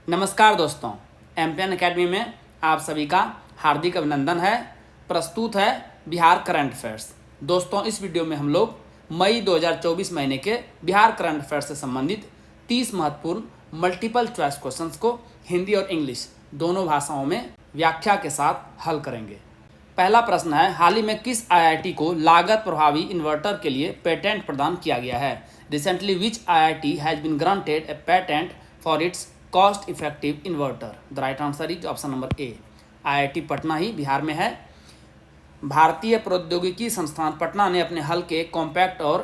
नमस्कार दोस्तों, MPN academy में आप सभी का हार्दिक अभिनंदन है। प्रस्तुत है बिहार करंट अफेयर्स। दोस्तों, इस वीडियो में हम लोग मई 2024 महीने के बिहार करंट अफेयर्स से संबंधित 30 महत्वपूर्ण मल्टीपल चॉइस क्वेश्चंस को हिंदी और इंग्लिश दोनों भाषाओं में व्याख्या के साथ हल करेंगे। पहला प्रश्न है, हाल ही में किस आईआईटी को लागत प्रभावी इन्वर्टर के लिए पेटेंट प्रदान किया गया है? Recently which IIT has been granted a patent for its cost effective inverter? The right answer is option number A, IIT Patna ही बिहार में है। भारतीय प्रौद्योगिकी संस्थान पटना ने अपने हल्के, कॉम्पैक्ट और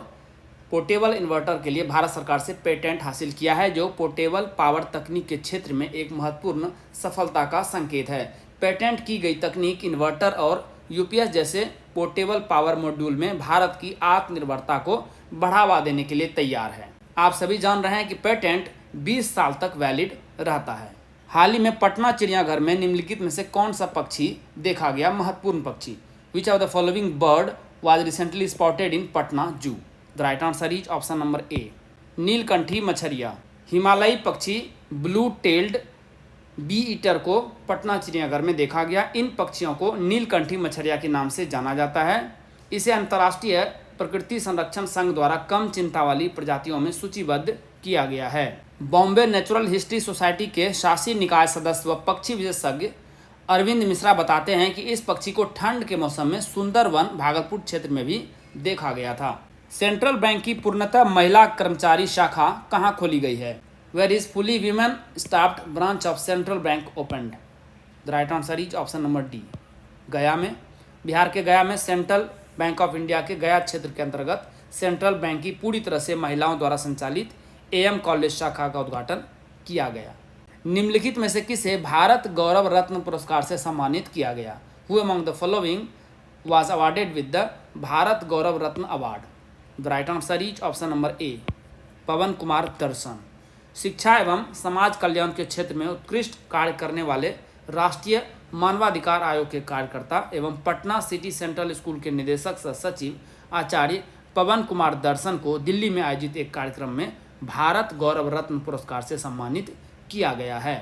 पोर्टेबल इन्वर्टर के लिए भारत सरकार से पेटेंट हासिल किया है, जो पोर्टेबल पावर तकनीक के क्षेत्र में एक महत्वपूर्ण सफलता का संकेत है। पेटेंट की गई तकनीक इन्वर्टर और यूपीएस जैसे पोर्टेबल पावर मॉड्यूल में भारत की आत्मनिर्भरता को बढ़ावा देने के लिए तैयार है। आप सभी जान रहे हैं कि पेटेंट 20 साल तक वैलिड रहता है। हाल ही में पटना चिड़ियाघर में निम्नलिखित में से कौन सा पक्षी देखा गया? महत्वपूर्ण पक्षी। Which of the following bird was recently spotted in Patna zoo? The right answer is option number A, Neelkanthi Machhariya. हिमालयी पक्षी ब्लू टेल्ड बी ईटर को पटना चिड़ियाघर में देखा गया। इन पक्षियों को नीलकंठी मछरिया के नाम से जाना जाता है। इसे अंतर्राष्ट्रीय प्रकृति संरक्षण संघ द्वारा कम चिंता वाली प्रजातियों में सूचीबद्ध किया गया है। बॉम्बे नेचुरल हिस्ट्री सोसाइटी के शासी निकाय सदस्य व पक्षी विशेषज्ञ अरविंद मिश्रा बताते हैं कि इस पक्षी को ठंड के मौसम में सुंदरवन भागलपुर क्षेत्र में भी देखा गया था। सेंट्रल बैंक की पूर्णतः महिला कर्मचारी शाखा कहाँ खोली गई है? Where is fully women staffed branch of Central Bank opened? The right answer is option number D, Gaya में। बिहार के गया में सेंट्रल बैंक ऑफ इंडिया के गया क्षेत्र के अंतर्गत सेंट्रल बैंक की पूरी तरह से महिलाओं द्वारा संचालित एएम कॉलेज शाखा का उद्घाटन किया गया। निम्नलिखित में से किसे भारत गौरव रत्न पुरस्कार से सम्मानित किया गया? Who among the following was awarded with the Bharat Gaurav Ratna award? The right answer is option number A, Pawan Kumar Darshan. शिक्षा एवं समाज कल्याण के क्षेत्र में उत्कृष्ट कार्य करने वाले राष्ट्रीय मानवाधिकार आयोग के कार्यकर्ता एवं पटना सिटी सेंट्रल स्कूल के निदेशक सह सचिव आचार्य पवन कुमार दर्शन को दिल्ली में आयोजित एक कार्यक्रम में भारत गौरव रत्न पुरस्कार से सम्मानित किया गया है।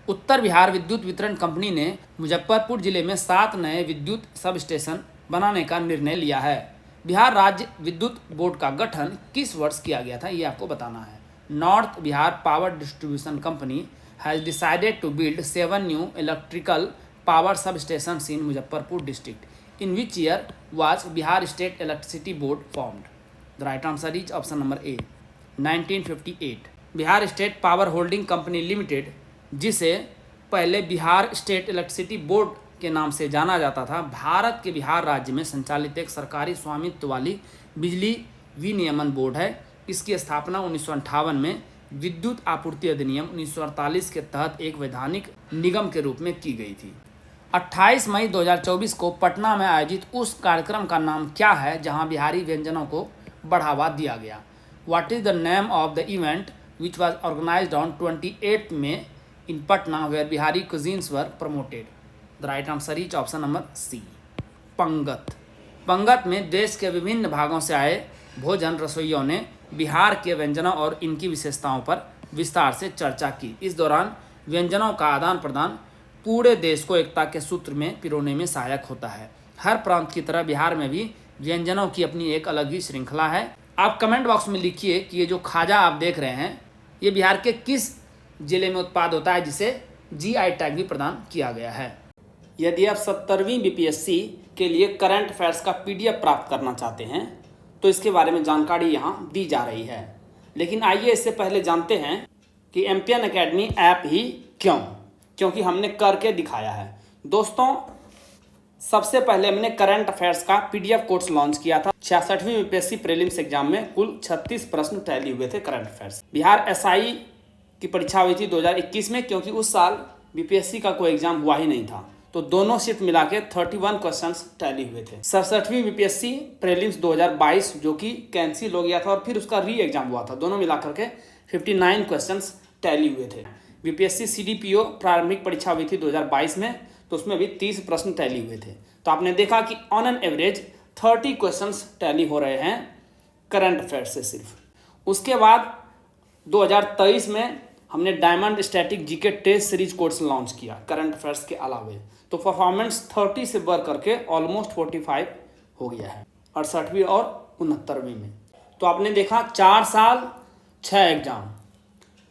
उत्तर बिहार विद्युत वितरण कंपनी ने मुजफ्फरपुर जिले में 7 नए विद्युत सब स्टेशन बनाने का निर्णय लिया है। बिहार राज्य विद्युत बोर्ड का गठन किस वर्ष किया गया था, ये आपको बताना है। North Bihar power distribution company has decided to build 7 new electrical power substation in Muzaffarpur district. In which year was Bihar state electricity board formed? The right answer is option number A, 1958। Bihar state power holding company limited, जिसे पहले Bihar state electricity board के नाम से जाना जाता था, भारत के बिहार राज्य में संचालित एक सरकारी स्वामित्व वाली बिजली विनियमन बोर्ड है। इसकी स्थापना 1958 में विद्युत आपूर्ति अधिनियम 1948 के तहत एक वैधानिक निगम के रूप में की गई थी। 28 मई 2024 को पटना में आयोजित उस कार्यक्रम का नाम क्या है जहां बिहारी व्यंजनों को बढ़ावा दिया गया? What is the name of the event which was organized on 28 May in Patna where Bihari cuisines were promoted? The right answer is option number C, पंगत। पंगत में देश के विभिन्न भागों से आए भोजन रसोइयों ने बिहार के व्यंजनों और इनकी विशेषताओं पर विस्तार से चर्चा की। इस दौरान व्यंजनों का आदान प्रदान पूरे देश को एकता के सूत्र में पिरोने में सहायक होता है। हर प्रांत की तरह बिहार में भी व्यंजनों की अपनी एक अलग ही श्रृंखला है। आप कमेंट बॉक्स में लिखिए कि ये जो खाजा आप देख रहे हैं ये बिहार के किस जिले में उत्पाद होता है जिसे जीआई टैग भी प्रदान किया गया है। यदि आप 70वीं बीपीएससी के लिए करंट अफेयर्स का पीडीएफ प्राप्त करना चाहते हैं तो इसके बारे में जानकारी यहाँ दी जा रही है। लेकिन आइए इससे पहले जानते हैं कि एमपीएन एकेडमी ऐप ही क्यों, क्योंकि हमने करके दिखाया है। दोस्तों, सबसे पहले हमने करंट अफेयर्स का पीडीएफ कोर्स लॉन्च किया था। 66वीं बीपीएससी प्रीलिम्स एग्जाम में कुल 36 प्रश्न टैली हुए थे करंट अफेयर्स। बिहार एसआई की परीक्षा हुई थी 2021 में, क्योंकि उस साल बीपीएससी का कोई एग्जाम हुआ ही नहीं था, तो दोनों शिफ्ट मिला के 31 क्वेश्चंस टैली हुए थे। 67वीं बीपीएससी प्रीलिम्स 2022 जो कि कैंसिल हो गया था और फिर उसका री एग्जाम हुआ था, दोनों मिला करके 59 क्वेश्चंस टैली हुए थे। बीपीएससी सीडीपीओ प्रारंभिक परीक्षा हुई थी 2022 में, तो उसमें भी 30 प्रश्न टैली हुए थे। तो आपने देखा कि on an average 30 questions tally हो रहे हैं करंट अफेयर्स से सिर्फ। उसके बाद 2023 में हमने diamond static GK test series course launch किया करंट अफेयर्स के अलावे। तो परफॉर्मेंस 30 से बढ़ करके ऑलमोस्ट 45 हो गया है 68वीं और 69वीं में। तो आपने देखा 4 साल 6 exam,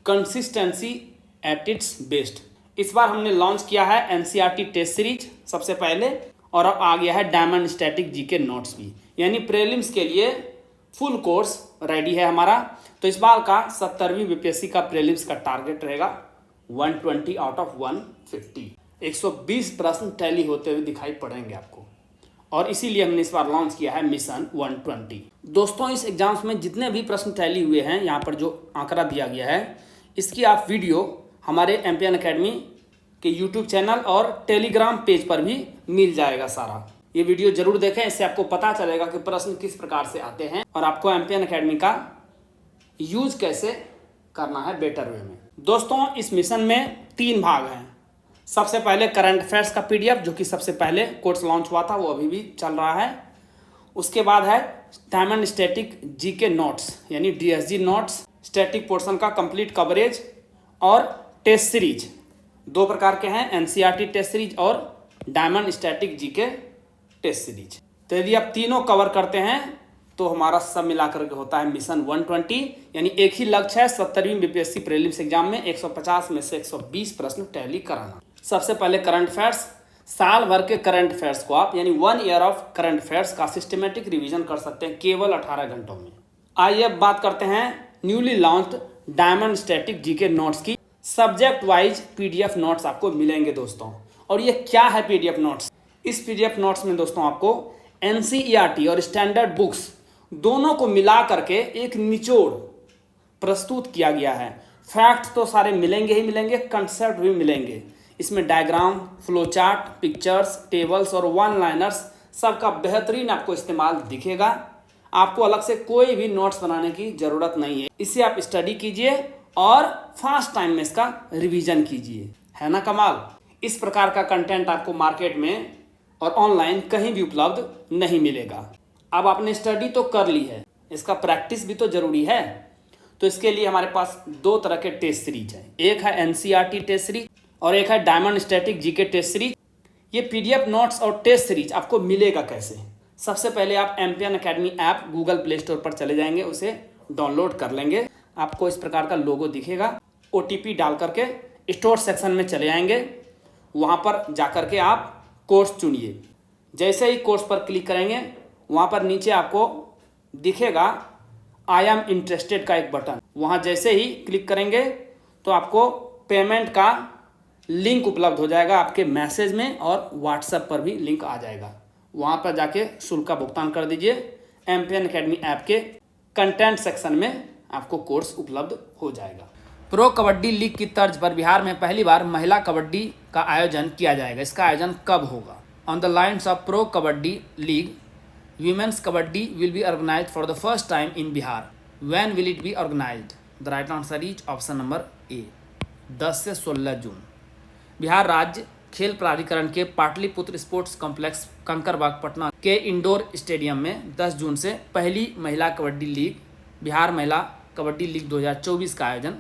consistency at its best. इस बार हमने लॉन्च किया है एनसीईआरटी टेस्ट सीरीज सबसे पहले, और अब आ गया है डायमंड स्टैटिक जीके नोट्स भी, यानी प्रीलिम्स के लिए फुल कोर्स रेडी है हमारा। तो इस बार का 70वीं बीपीएससी का प्रीलिम्स का टारगेट रहेगा 120 आउट ऑफ 150। 120 प्रश्न टैली होते हुए दिखाई पड़ेंगे आपको, और इसीलिए हमने इस बार लॉन्च किया है मिशन 120। दोस्तों, इस एग्जाम्स में जितने भी प्रश्न टैली हुए हैं, यहाँ पर जो आंकड़ा दिया गया है, इसकी आप वीडियो हमारे एमपीएन एकेडमी के यूट्यूब चैनल और टेलीग्राम पेज पर भी मिल जाएगा सारा। ये वीडियो जरूर देखें, इससे आपको पता चलेगा कि प्रश्न किस प्रकार से आते हैं और आपको एमपीएन एकेडमी का यूज कैसे करना है बेटर वे में। दोस्तों, इस मिशन में 3 भाग हैं। सबसे पहले करंट अफेयर्स का पीडीएफ, जो कि सबसे पहले कोर्स लॉन्च हुआ था, वो अभी भी चल रहा है। उसके बाद है डायमंड स्टैटिक जीके नोट्स, यानी डीएसजी नोट्स, स्टैटिक पोर्शन का कंप्लीट कवरेज, और टेस्ट सीरीज। 2 प्रकार के हैं, एनसीईआरटी टेस्ट सीरीज और diamond static GK test series. तो यदि आप तीनों कवर करते हैं तो हमारा सब मिलाकर के होता है मिशन 120, यानी एक ही लक्ष्य है 70वीं बीपीएससी प्रीलिम्स एग्जाम में 150 में से 120 प्रश्न टैली कराना। सबसे पहले करंट अफेयर्स। साल भर के करंट अफेयर्स को आप, यानी 1 ईयर ऑफ करंट अफेयर्स का सिस्टमेटिक रिवीजन कर सकते हैं केवल 18 घंटों में। आइए अब बात करते हैं newly launched diamond static GK notes की। सब्जेक्ट वाइज पीडीएफ नोट्स आपको मिलेंगे दोस्तों। और ये क्या है पीडीएफ नोट्स? इस पीडीएफ नोट्स में दोस्तों आपको एनसीईआरटी और स्टैंडर्ड बुक्स दोनों को मिला करके एक निचोड़ प्रस्तुत किया गया है। फैक्ट्स तो सारे मिलेंगे ही मिलेंगे, कंसेप्ट भी मिलेंगे। इसमें diagram, flow chart, pictures, tables और वन लाइनर्स सबका बेहतरीन आपको इस्तेमाल दिखेगा। आपको अलग से कोई भी नोट्स बनाने की जरूरत नहीं है। इसे आप स्टडी कीजिए और फास्ट टाइम में इसका रिवीजन कीजिए, है ना कमाल। इस प्रकार का कंटेंट आपको मार्केट में और ऑनलाइन कहीं भी उपलब्ध नहीं मिलेगा। अब आपने स्टडी तो कर ली है, इसका प्रैक्टिस भी तो जरूरी है। तो इसके लिए हमारे पास 2 तरह के टेस्ट सीरीज हैं। एक है एनसीईआरटी टेस्ट सीरीज और एक है diamond static GK test series. ये पीडीएफ नोट्स और टेस्ट सीरीज आपको मिलेगा कैसे? सबसे पहले आप MPN academy app Google play store पर चले जाएंगे, उसे डाउनलोड कर लेंगे। आपको इस प्रकार का लोगो दिखेगा। ओटीपी डाल करके स्टोर सेक्शन में चले आएंगे, वहाँ पर जा कर के आप कोर्स चुनिए। जैसे ही कोर्स पर क्लिक करेंगे, वहाँ पर नीचे आपको दिखेगा आई एम इंटरेस्टेड का एक बटन। वहाँ जैसे ही क्लिक करेंगे तो आपको पेमेंट का लिंक उपलब्ध हो जाएगा आपके मैसेज में, और व्हाट्सएप पर भी लिंक आ जाएगा। वहाँ पर जाके शुल्क का भुगतान कर दीजिए। एमपीएन एकेडमी ऐप के कंटेंट सेक्शन में आपको कोर्स उपलब्ध हो जाएगा। प्रो कबड्डी लीग की तर्ज पर बिहार में पहली बार महिला कबड्डी का आयोजन किया जाएगा। इसका आयोजन कब होगा? On the lines of pro kabaddi league, women's kabaddi will be organized for the first time in Bihar. When will it be organized? The right answer is option number A, 10 से 16 जून। बिहार राज्य खेल प्राधिकरण के पाटलिपुत्र स्पोर्ट्स कॉम्प्लेक्स कंकरबाग पटना के indoor stadium में 10 जून से पहली महिला कबड्डी लीग, बिहार महिला कबड्डी लीग 2024 का आयोजन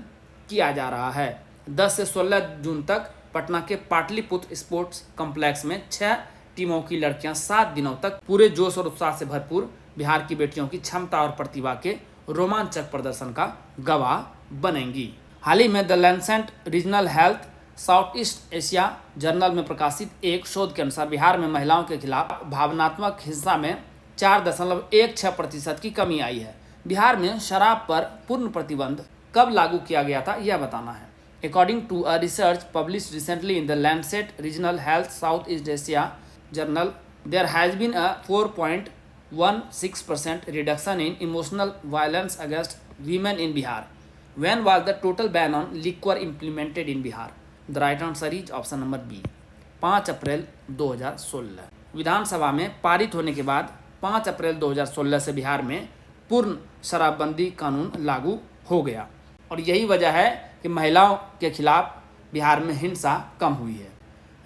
किया जा रहा है। 10 से 16 जून तक पटना के पाटलिपुत्र स्पोर्ट्स कॉम्प्लेक्स में 6 टीमों की लड़कियां 7 दिनों तक पूरे जोश और उत्साह से भरपूर बिहार की बेटियों की क्षमता और प्रतिभा के रोमांचक प्रदर्शन का गवाह बनेंगी। हाल ही में the Lancet regional health south east Asia journal में प्रकाशित एक शोध के अनुसार बिहार में महिलाओं के खिलाफ भावनात्मक हिंसा में 4.16% की कमी आई है। बिहार में शराब पर पूर्ण प्रतिबंध कब लागू किया गया था, यह बताना है। According to a research published recently in the Lancet Regional Health Southeast Asia journal, there has been a 4.16% reduction in emotional violence against women in Bihar. When was the total ban on liquor implemented in Bihar? The right answer is option number B, 5 अप्रैल 2016। विधानसभा में पारित होने के बाद 5 अप्रैल 2016 से बिहार में पूर्ण शराबबंदी कानून लागू हो गया, और यही वजह है कि महिलाओं के खिलाफ बिहार में हिंसा कम हुई है।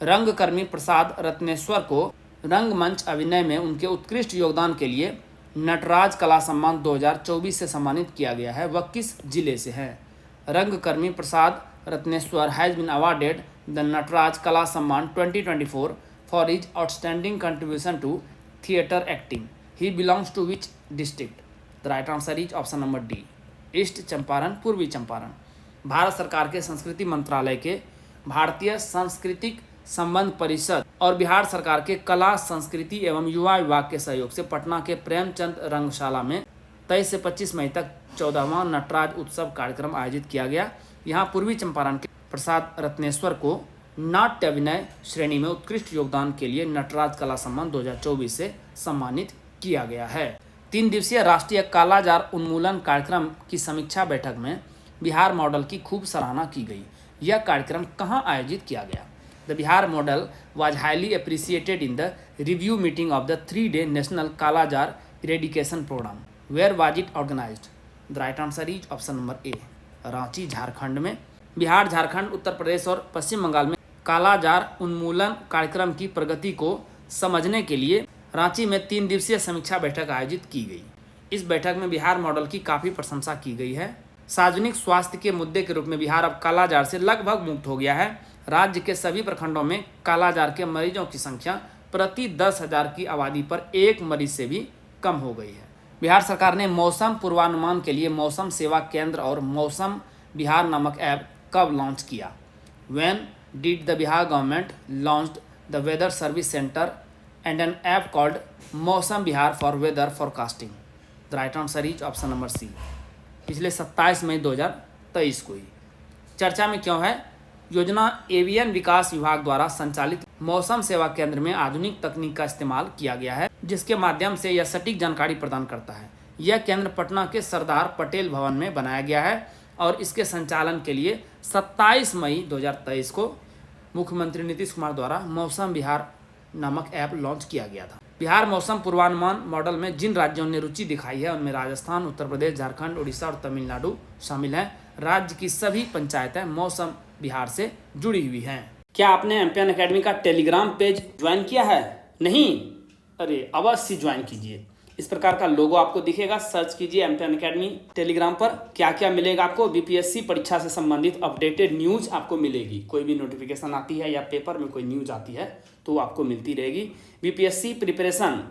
रंगकर्मी प्रसाद रत्नेश्वर को रंगमंच अभिनय में उनके उत्कृष्ट योगदान के लिए नटराज कला सम्मान 2024 से सम्मानित किया गया है। वह किस जिले से हैं? रंगकर्मी Prasad Ratneshwar has been awarded the Natraj Kala Samman 2024 for his outstanding contribution to theatre acting. He belongs to which district? The right answer is option number D, East Champaran, पूर्वी चंपारण। भारत सरकार के संस्कृति मंत्रालय के भारतीय सांस्कृतिक संबंध परिषद और बिहार सरकार के कला संस्कृति एवं युवा विभाग के सहयोग से पटना के प्रेमचंद रंगशाला में 23 से 25 मई तक 14वां नटराज उत्सव कार्यक्रम आयोजित किया गया। यहाँ पूर्वी चंपारण के प्रसाद रत्नेश्वर को नाट्य अभिनय श्रेणी में उत्कृष्ट योगदान के लिए नटराज कला सम्मान 2024 से सम्मानित किया गया है। 3 दिवसीय राष्ट्रीय कालाजार उन्मूलन कार्यक्रम की समीक्षा बैठक में बिहार मॉडल की खूब सराहना की गई। यह कार्यक्रम कहाँ आयोजित किया गया? The Bihar model was highly appreciated in the review meeting of the 3-day national kala-azar eradication programme. Where was it organised? The right answer is option number A, Ranchi, Jharkhand में। बिहार, झारखंड, उत्तर प्रदेश और पश्चिम बंगाल में कालाजार उन्मूलन कार्यक्रम की प्रगति को समझने के लिए रांची में 3 दिवसीय समीक्षा बैठक आयोजित की गई। इस बैठक में बिहार मॉडल की काफ़ी प्रशंसा की गई है। सार्वजनिक स्वास्थ्य के मुद्दे के रूप में बिहार अब कालाजार से लगभग मुक्त हो गया है। राज्य के सभी प्रखंडों में कालाजार के मरीजों की संख्या प्रति 10,000 की आबादी पर 1 मरीज से भी कम हो गई है। बिहार सरकार ने मौसम पूर्वानुमान के लिए मौसम सेवा केंद्र और मौसम बिहार नामक ऐप कब लॉन्च किया? When did the Bihar government launched the weather service centre and an app called Mausam Bihar for weather forecasting? The right answer is option number C, पिछले 27 मई 2023 को ही। चर्चा में क्यों है? योजना एवियन विकास विभाग द्वारा संचालित मौसम सेवा केंद्र में आधुनिक तकनीक का इस्तेमाल किया गया है, जिसके माध्यम से यह सटीक जानकारी प्रदान करता है। यह केंद्र पटना के सरदार पटेल भवन में बनाया गया है और इसके संचालन के लिए 27 मई 2023 को मुख्यमंत्री नीतीश कुमार द्वारा मौसम बिहार नामक ऐप लॉन्च किया गया था। बिहार मौसम पूर्वानुमान मॉडल में जिन राज्यों ने रुचि दिखाई है उनमें राजस्थान, उत्तर प्रदेश, झारखंड, उड़ीसा और तमिलनाडु शामिल हैं। राज्य की सभी पंचायतें मौसम बिहार से जुड़ी हुई हैं। क्या आपने एमपीएन एकेडमी का टेलीग्राम पेज ज्वाइन किया है? नहीं? अरे अवश्य ज्वाइन कीजिए। इस प्रकार का लोगो आपको दिखेगा, सर्च कीजिए एमपीएन एकेडमी टेलीग्राम पर। क्या क्या मिलेगा आपको? बीपीएससी परीक्षा से संबंधित अपडेटेड न्यूज आपको मिलेगी। कोई भी नोटिफिकेशन आती है या पेपर में कोई न्यूज आती है तो आपको मिलती रहेगी। बीपीएससी प्रिपरेशन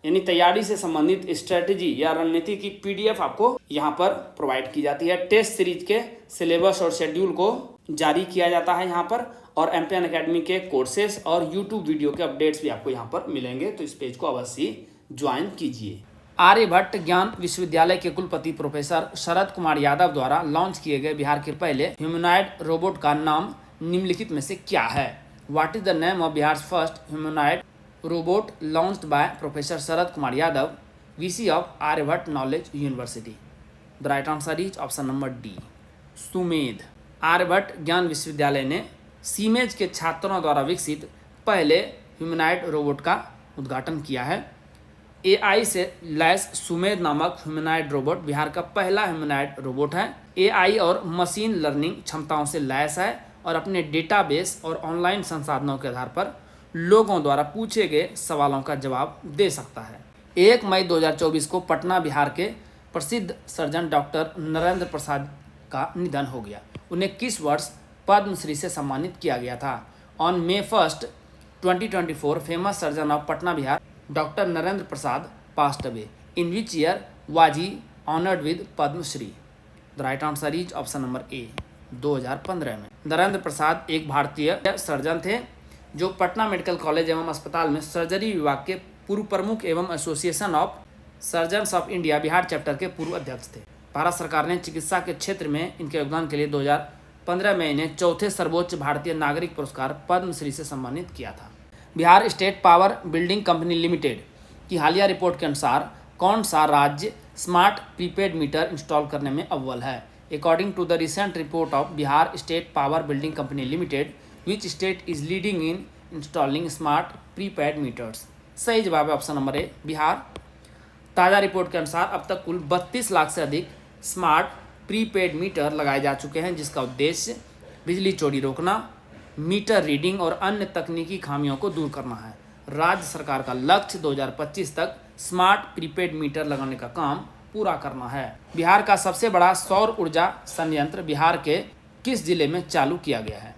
यानी तैयारी से संबंधित स्ट्रेटेजी या रणनीति की पीडीएफ आपको यहाँ पर प्रोवाइड की जाती है। टेस्ट सीरीज के सिलेबस और शेड्यूल को जारी किया जाता है यहाँ पर, और एमपीएन एकेडमी के कोर्सेज और यूट्यूब वीडियो के अपडेट्स भी आपको यहाँ पर मिलेंगे। तो इस पेज को अवश्य ज्वाइन कीजिए। आर्यभट्ट ज्ञान विश्वविद्यालय के कुलपति प्रोफेसर शरद कुमार यादव द्वारा लॉन्च किए गए बिहार के पहले ह्यूमनॉइड रोबोट का नाम निम्नलिखित में से क्या है? What is the name of Bihar first humanoid robot launched by professor Sharad Kumar Yadav, VC of Aryabhatta knowledge university? The right answer is option number D, Sumedh. Aryabhatta ज्ञान विश्वविद्यालय ने सीमेज के छात्रों द्वारा विकसित पहले ह्यूमनॉइड रोबोट का उद्घाटन किया है। एआई से लैस सुमेध नामक ह्यूमनॉइड रोबोट बिहार का पहला ह्यूमनॉइड रोबोट है। एआई और मशीन लर्निंग क्षमताओं से लैस है और अपने डेटाबेस और ऑनलाइन संसाधनों के आधार पर लोगों द्वारा पूछे गए सवालों का जवाब दे सकता है। 1 मई 2024 को पटना बिहार के प्रसिद्ध सर्जन डॉक्टर नरेंद्र प्रसाद का निधन हो गया। उन्हें किस वर्ष पद्मश्री से सम्मानित किया गया था? On May 1, 2024 famous surgeon of Patna Bihar doctor Narendra Prasad passed away. In which year was he honoured with Padma Shri? The right answer is option number A, 2015 में। नरेंद्र प्रसाद एक भारतीय सर्जन थे जो पटना मेडिकल कॉलेज एवं अस्पताल में सर्जरी विभाग के पूर्व प्रमुख एवं association of surgeons of India Bihar chapter के पूर्व अध्यक्ष थे। भारत सरकार ने चिकित्सा के क्षेत्र में इनके योगदान के लिए 2015 में इन्हें चौथे सर्वोच्च भारतीय नागरिक पुरस्कार पद्मश्री से सम्मानित किया था। Bihar state power building company limited की हालिया रिपोर्ट के अनुसार कौन सा राज्य स्मार्ट प्रीपेड मीटर इंस्टॉल करने में अव्वल है? According to the recent report of Bihar state power building company limited, which state is leading in installing smart prepaid meters? सही जवाब है ऑप्शन नंबर ए, बिहार। ताज़ा रिपोर्ट के अनुसार अब तक कुल 32 लाख से अधिक स्मार्ट प्रीपेड मीटर लगाए जा चुके हैं, जिसका उद्देश्य बिजली चोरी रोकना, मीटर रीडिंग और अन्य तकनीकी खामियों को दूर करना है। राज्य सरकार का लक्ष्य 2025 तक स्मार्ट प्रीपेड मीटर लगाने का काम पूरा करना है। बिहार का सबसे बड़ा सौर ऊर्जा संयंत्र बिहार के किस जिले में चालू किया गया है?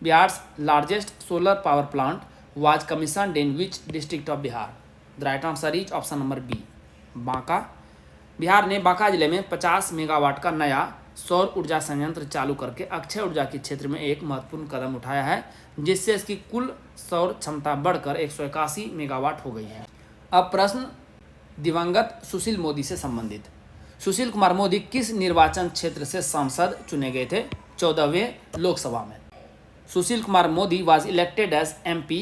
Bihar's largest solar power plant was commissioned in which district of Bihar? The right answer is option number B, Banka. Bihar ने बांका जिले में 50 मेगावाट का नया सौर ऊर्जा संयंत्र चालू करके अक्षय ऊर्जा के क्षेत्र में एक महत्वपूर्ण कदम उठाया है, जिससे इसकी कुल सौर क्षमता बढ़कर 181 मेगावाट हो गई है। अब प्रश्न दिवंगत सुशील मोदी से संबंधित। सुशील कुमार मोदी किस निर्वाचन क्षेत्र से सांसद चुने गए थे 14वें लोकसभा में? Sushil Kumar Modi was elected as MP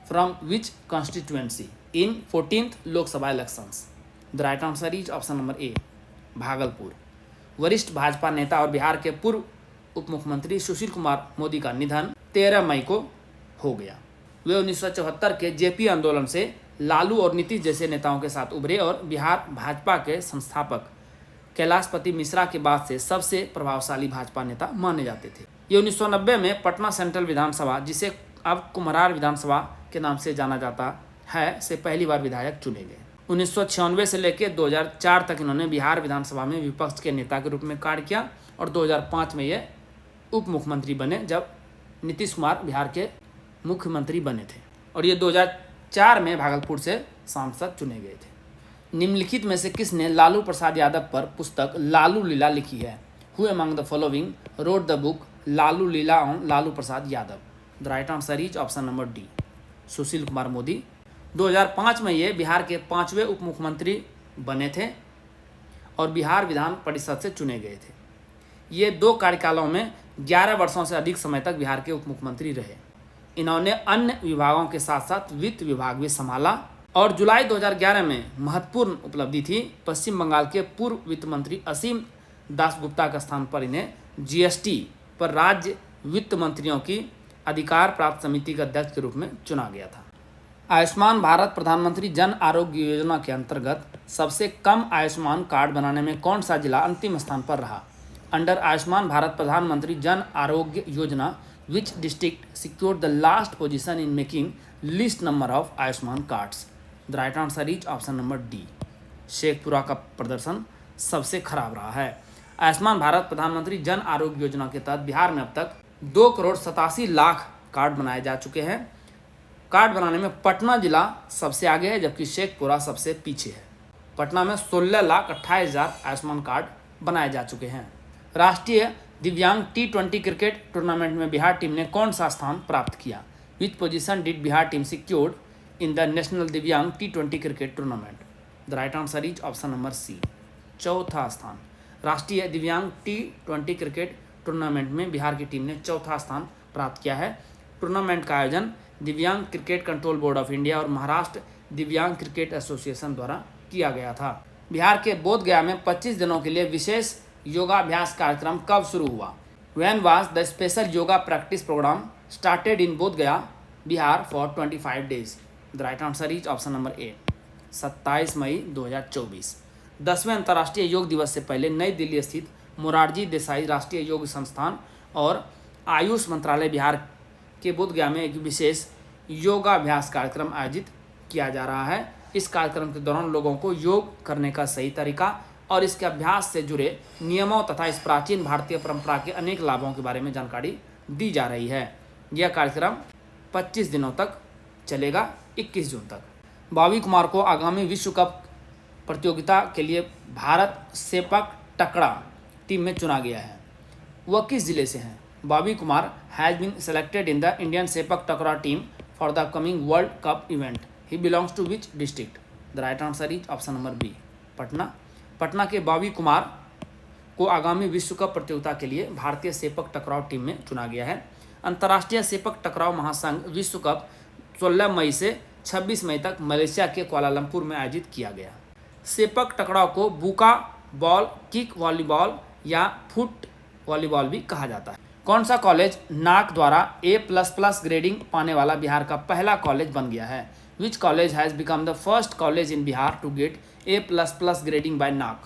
from which constituency in 14th Lok Sabha elections? The right answer is option number A, Bhagalpur. वरिष्ठ भाजपा नेता और बिहार के पूर्व उप मुख्यमंत्री सुशील कुमार मोदी का निधन 13 मई को हो गया। वे 1974 के JP आंदोलन से लालू और नीतीश जैसे नेताओं के साथ उभरे और बिहार भाजपा के संस्थापक कैलाशपति मिश्रा के बाद से सबसे प्रभावशाली भाजपा नेता माने जाते थे। ये 1990 में पटना सेंट्रल विधानसभा, जिसे अब कुम्हरार विधानसभा के नाम से जाना जाता है, से पहली बार विधायक चुने गए। 1996 से लेकर 2004 तक इन्होंने बिहार विधानसभा में विपक्ष के नेता के रूप में कार्य किया और 2005 में ये उप मुख्यमंत्री बने, जब नीतीश कुमार बिहार के मुख्यमंत्री बने थे, और ये 2004 में भागलपुर से सांसद चुने गए थे। निम्नलिखित में से किसने लालू प्रसाद यादव पर पुस्तक लालू लीला लिखी है? Who among the following wrote the book Lalu Leela on Lalu Prasad Yadav? The right answer is option number D, Sushil Kumar Modi. 2005 में ये बिहार के 5वें उप मुख्यमंत्री बने थे और बिहार विधान परिषद से चुने गए थे। ये 2 कार्यकालों में 11 वर्षों से अधिक समय तक बिहार के उप मुख्यमंत्री रहे। इन्होंने अन्य विभागों के साथ साथ वित्त विभाग भी संभाला और जुलाई 2011 में महत्वपूर्ण उपलब्धि थी। पश्चिम बंगाल के पूर्व वित्त मंत्री असीम दासगुप्ता के स्थान पर इन्हें GST पर राज्य वित्त मंत्रियों की अधिकार प्राप्त समिति के अध्यक्ष के रूप में चुना गया था। आयुष्मान भारत प्रधानमंत्री जन आरोग्य योजना के अंतर्गत सबसे कम आयुष्मान कार्ड बनाने में कौन सा जिला अंतिम स्थान पर रहा? अंडर आयुष्मान भारत प्रधानमंत्री Jan Arogya Yojana which district secured the last position in making list number of Ayushman cards? The right answer is option number D, Sheikhpura का प्रदर्शन सबसे खराब रहा है। आयुष्मान भारत प्रधानमंत्री जन आरोग्य योजना के तहत बिहार में अब तक 2,87,00,000 कार्ड बनाए जा चुके हैं। कार्ड बनाने में पटना जिला सबसे आगे है, जबकि शेखपुरा सबसे पीछे है। पटना में 16,28,000 आयुष्मान कार्ड बनाए जा चुके हैं। राष्ट्रीय दिव्यांग T20 क्रिकेट टूर्नामेंट में बिहार टीम ने कौन सा स्थान प्राप्त किया? Which position did Bihar team secured in the national divyang T20 cricket tournament? The right answer is option number C, चौथा स्थान। राष्ट्रीय दिव्यांग T20 क्रिकेट टूर्नामेंट में बिहार की टीम ने चौथा स्थान प्राप्त किया है। टूर्नामेंट का आयोजन दिव्यांग cricket control board of India और महाराष्ट्र दिव्यांग क्रिकेट एसोसिएशन द्वारा किया गया था। बिहार के बोधगया में 25 दिनों के लिए विशेष योगाभ्यास कार्यक्रम कब शुरू हुआ? When was the special yoga practice programme started in Bodhgaya Bihar for 25 days? The right answer is option number A, 27 May 2024। 10वें अंतर्राष्ट्रीय योग दिवस से पहले नई दिल्ली स्थित मोरारजी देसाई राष्ट्रीय योग संस्थान और आयुष मंत्रालय बिहार के बोधगया में एक विशेष योगाभ्यास कार्यक्रम आयोजित किया जा रहा है। इस कार्यक्रम के दौरान लोगों को योग करने का सही तरीका और इसके अभ्यास से जुड़े नियमों तथा इस प्राचीन भारतीय परंपरा के अनेक लाभों के बारे में जानकारी दी जा रही है। यह कार्यक्रम 25 दिनों तक चलेगा, 21 जून तक। बॉबी कुमार को आगामी विश्व कप प्रतियोगिता के लिए भारत सेपक टकरा टीम में चुना गया है। वह किस जिले से हैं? Bobby Kumar has been selected in the Indian sepak takraw team for the upcoming world cup event. He belongs to which district? The right answer is option number B, Patna. Patna के बॉबी कुमार को आगामी विश्व कप प्रतियोगिता के लिए भारतीय सेपक टकराव टीम में चुना गया है। अंतर्राष्ट्रीय सेपक टकराव महासंघ विश्व कप 16 मई से 26 मई तक मलेशिया के कुआलालंपुर में आयोजित किया गया। सेपक टकराव को बुका बॉल, किक वॉलीबॉल या फुट वॉलीबॉल भी कहा जाता है। कौन सा कॉलेज नाक द्वारा A++ ग्रेडिंग पाने वाला बिहार का पहला कॉलेज बन गया है? Which college has become the first college in Bihar to get A++ grading by NAAC?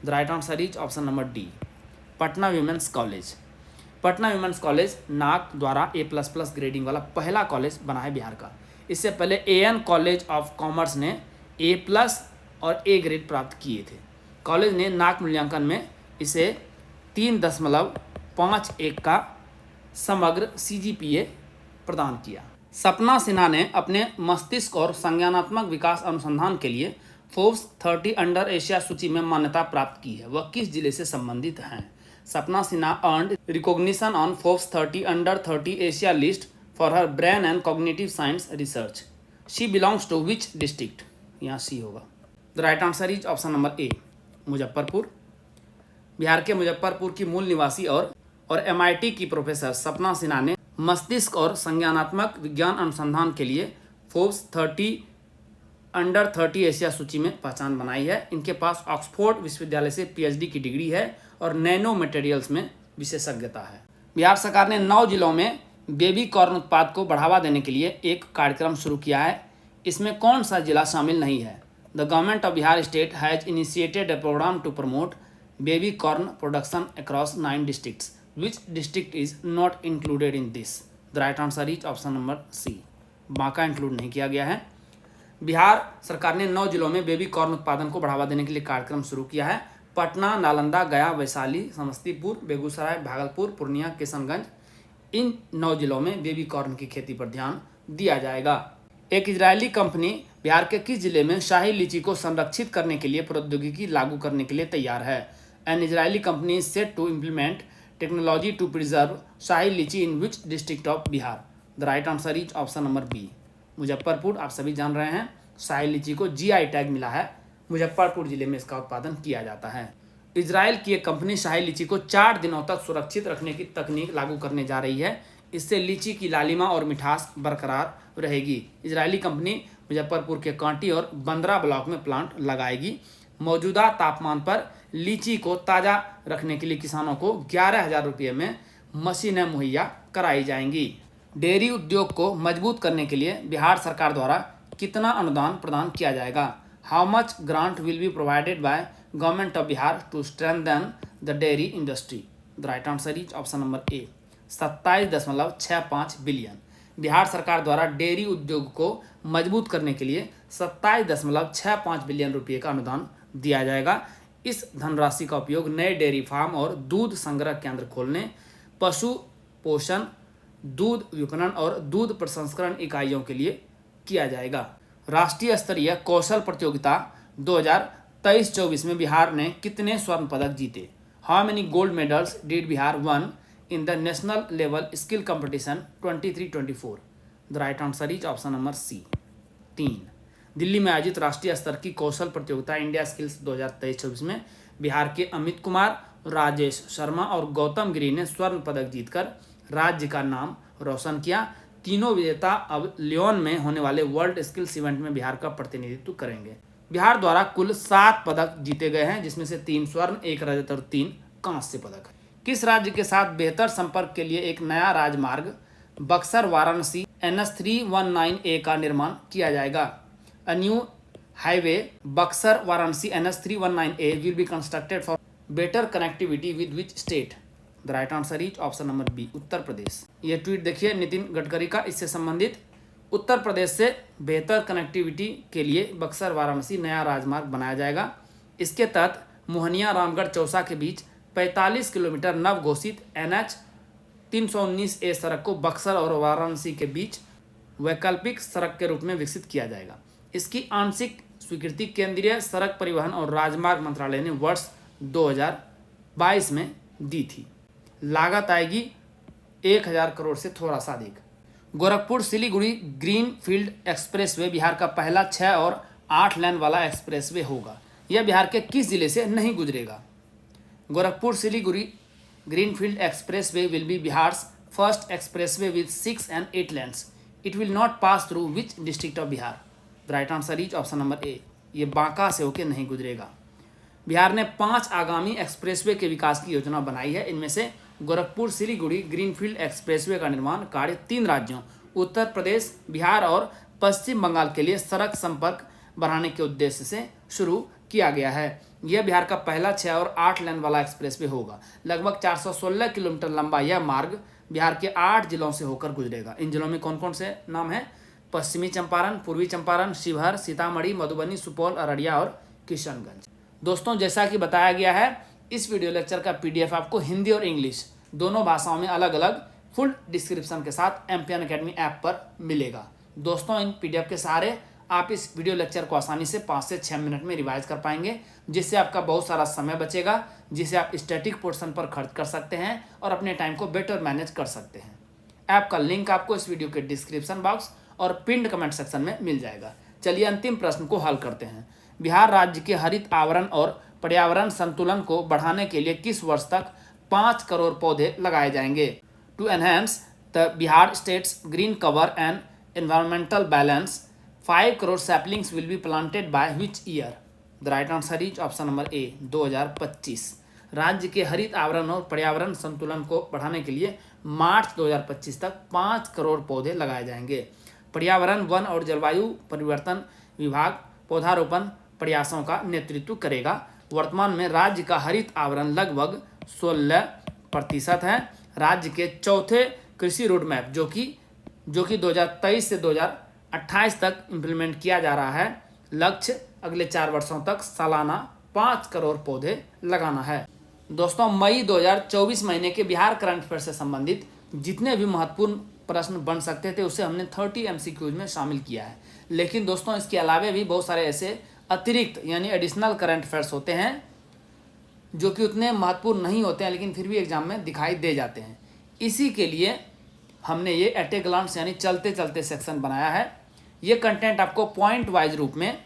The right answer is option number D, Patna women's college. Patna women's college NAAC द्वारा A++ grading वाला पहला कॉलेज बना है बिहार का। इससे पहले AN कॉलेज ऑफ कॉमर्स ने A+ और A ग्रेड प्राप्त किए थे। कॉलेज ने नाक मूल्यांकन में इसे 3.51 का समग्र CGPA प्रदान किया। सपना सिन्हा ने अपने मस्तिष्क और संज्ञानात्मक विकास अनुसंधान के लिए फोर्ब्स 30 अंडर एशिया सूची में मान्यता प्राप्त की है। वह किस जिले से संबंधित हैं? Sapna Sinha earned recognition on Forbes 30 under 30 Asia list for her brain and cognitive science research. She belongs to which district? यहाँ सी होगा। The right answer is option number A, Muzaffarpur. Bihar के मुजफ्फरपुर की मूल निवासी और MIT की प्रोफेसर सपना सिन्हा ने मस्तिष्क और संज्ञानात्मक विज्ञान अनुसंधान के लिए फोर्ब्स 30 अंडर 30 एशिया सूची में पहचान बनाई है। इनके पास ऑक्सफोर्ड विश्वविद्यालय से PhD की डिग्री है और नैनो मटेरियल्स में विशेषज्ञता है। बिहार सरकार ने 9 जिलों में बेबी कॉर्न उत्पाद को बढ़ावा देने के लिए एक कार्यक्रम शुरू किया है। इसमें कौन सा जिला शामिल नहीं है? The government of Bihar state has initiated a programme to promote baby corn production across 9 districts. Which district is not included in this? The right answer is option number C. Banka include नहीं किया गया है। बिहार सरकार ने 9 जिलों में बेबी कॉर्न उत्पादन को बढ़ावा देने के लिए कार्यक्रम शुरू किया है। पटना, नालंदा, गया, वैशाली, समस्तीपुर, बेगूसराय, भागलपुर, पूर्णिया, किशनगंज, इन 9 जिलों में बेबी कॉर्न की खेती पर ध्यान दिया जाएगा। एक इजरायली कंपनी बिहार के किस जिले में शाही लीची को संरक्षित करने के लिए प्रौद्योगिकी लागू करने के लिए तैयार है? An Israeli company is set to implement technology to preserve Shahi litchi in which district of Bihar? The right answer is option number B, Muzaffarpur. आप सभी जान रहे हैं शाही लीची को GI टैग मिला है। मुजफ्फरपुर जिले में इसका उत्पादन किया जाता है। इजराइल की एक कंपनी शाही लीची को 4 दिनों तक सुरक्षित रखने की तकनीक लागू करने जा रही है। इससे लीची की लालिमा और मिठास बरकरार रहेगी। इजरायली कंपनी मुजफ्फरपुर के कांटी और बंदरा ब्लॉक में प्लांट लगाएगी। मौजूदा तापमान पर लीची को ताज़ा रखने के लिए किसानों को 11,000 रुपये में मशीनें मुहैया कराई जाएंगी। डेयरी उद्योग को मजबूत करने के लिए बिहार सरकार द्वारा कितना अनुदान प्रदान किया जाएगा? How much grant will be provided by government of Bihar to strengthen the dairy industry? The right answer is option number A, 27.65 billion. Bihar सरकार द्वारा डेयरी उद्योग को मजबूत करने के लिए 27.65 बिलियन रुपये का अनुदान दिया जाएगा। इस धनराशि का उपयोग नए डेयरी फार्म और दूध संग्रह केंद्र खोलने, पशु पोषण, दूध विपणन और दूध प्रसंस्करण इकाइयों के लिए किया जाएगा। राष्ट्रीय स्तरीय कौशल प्रतियोगिता 2023-24 में बिहार ने कितने स्वर्ण पदक जीते? How many gold medals did Bihar won in the national level skill competition 23-24? The right answer is option number C, 3। Delhi में आयोजित राष्ट्रीय स्तर की कौशल प्रतियोगिता इंडिया स्किल्स 2023-24 में बिहार के अमित कुमार, राजेश शर्मा और गौतम गिरी ने स्वर्ण पदक जीतकर राज्य का नाम रोशन किया। तीनों विजेता अब लियोन में होने वाले वर्ल्ड स्किल्स इवेंट में बिहार का प्रतिनिधित्व करेंगे। बिहार द्वारा कुल 7 पदक जीते गए हैं, जिसमें से 3 स्वर्ण, 1 रजत और 3 कांस्य पदक। किस राज्य के साथ बेहतर संपर्क के लिए एक नया राजमार्ग बक्सर वाराणसी NH319A का निर्माण किया जाएगा? A new highway Buxar Varanasi NH319A will be constructed for better connectivity with which state? The right answer is option number B, Uttar Pradesh. ये ट्वीट देखिए नितिन गडकरी का, इससे संबंधित उत्तर प्रदेश से बेहतर कनेक्टिविटी के लिए बक्सर वाराणसी नया राजमार्ग बनाया जाएगा। इसके तहत मोहनिया रामगढ़ चौसा के बीच 45 किलोमीटर नव घोषित NH319A सड़क को बक्सर और वाराणसी के बीच वैकल्पिक सड़क के रूप में विकसित किया जाएगा। इसकी आंशिक स्वीकृति केंद्रीय सड़क परिवहन और राजमार्ग मंत्रालय ने वर्ष 2022 में दी थी। लागत आएगी 1,000 करोड़ से थोड़ा सा अधिक। Gorakhpur Siliguri green field expressway Bihar का पहला 6 और 8 लेन वाला एक्सप्रेसवे होगा। यह बिहार के किस जिले से नहीं गुजरेगा? Gorakhpur Siliguri greenfield expressway will be Bihar's first expressway with 6 and 8 lanes. It will not pass through which district of Bihar? The right answer is option number ए, ये बांका से होकर नहीं गुजरेगा। बिहार ने 5 आगामी एक्सप्रेसवे के विकास की योजना बनाई है। इनमें से गोरखपुर सिलीगुड़ी ग्रीनफील्ड एक्सप्रेसवे का निर्माण कार्य 3 राज्यों उत्तर प्रदेश, बिहार और पश्चिम बंगाल के लिए सड़क संपर्क बढ़ाने के उद्देश्य से शुरू किया गया है। यह बिहार का पहला 6 और 8 लेन वाला एक्सप्रेसवे होगा। लगभग 416 किलोमीटर लंबा यह मार्ग बिहार के 8 जिलों से होकर गुजरेगा। इन जिलों में कौन कौन से नाम है? पश्चिमी चंपारण, पूर्वी चंपारण, शिवहर, सीतामढ़ी, मधुबनी, सुपौल, अररिया और किशनगंज। दोस्तों जैसा कि बताया गया है, इस वीडियो लेक्चर का PDF आपको हिंदी और इंग्लिश दोनों भाषाओं में अलग अलग फुल डिस्क्रिप्शन के साथ एम्पियन अकेडमी ऐप पर मिलेगा। दोस्तों इन PDF के सहारे आप इस वीडियो लेक्चर को आसानी से 5 से 6 मिनट में रिवाइज कर पाएंगे, जिससे आपका बहुत सारा समय बचेगा, जिसे आप स्टैटिक पोर्शन पर खर्च कर सकते हैं और अपने टाइम को बेटर मैनेज कर सकते हैं। ऐप का लिंक आपको इस वीडियो के डिस्क्रिप्शन बॉक्स और पिन्ड कमेंट सेक्शन में मिल जाएगा। चलिए अंतिम प्रश्न को हल करते हैं। बिहार राज्य के हरित आवरण और पर्यावरण संतुलन को बढ़ाने के लिए किस वर्ष तक 5 करोड़ पौधे लगाए जाएंगे? To enhance the Bihar state's green cover and environmental balance 5 crore saplings will be planted by which year? The right answer is option number A 2025। राज्य के हरित आवरण और पर्यावरण संतुलन को बढ़ाने के लिए मार्च 2025 तक 5 करोड़ पौधे लगाए जाएंगे। पर्यावरण, वन और जलवायु परिवर्तन विभाग पौधारोपण प्रयासों का नेतृत्व करेगा। वर्तमान में राज्य का हरित आवरण लगभग 16% है। राज्य के चौथे कृषि रोड मैप जो कि 2023 से 2028 तक इम्प्लीमेंट किया जा रहा है, लक्ष्य अगले 4 वर्षों तक सालाना 5 करोड़ पौधे लगाना है। दोस्तों मई 2024 महीने के बिहार करंट अफेयर से संबंधित जितने भी महत्वपूर्ण प्रश्न बन सकते थे उसे हमने 30 MCQs में शामिल किया है। लेकिन दोस्तों इसके अलावा भी बहुत सारे ऐसे अतिरिक्त यानी एडिशनल करंट अफेयर्स होते हैं जो कि उतने महत्वपूर्ण नहीं होते हैं, लेकिन फिर भी एग्जाम में दिखाई दे जाते हैं। इसी के लिए हमने ये एट ए ग्लांस यानी चलते चलते सेक्शन बनाया है। ये कंटेंट आपको पॉइंट वाइज रूप में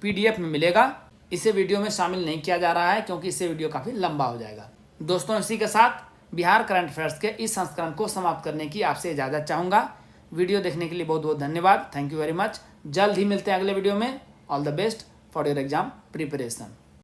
PDF में मिलेगा। इसे वीडियो में शामिल नहीं किया जा रहा है क्योंकि इससे वीडियो काफ़ी लंबा हो जाएगा। दोस्तों इसी के साथ बिहार करंट अफेयर्स के इस संस्करण को समाप्त करने की आपसे इजाज़त चाहूँगा। वीडियो देखने के लिए बहुत बहुत धन्यवाद। Thank you very much. जल्द ही मिलते हैं अगले वीडियो में। All the best for your exam preparation.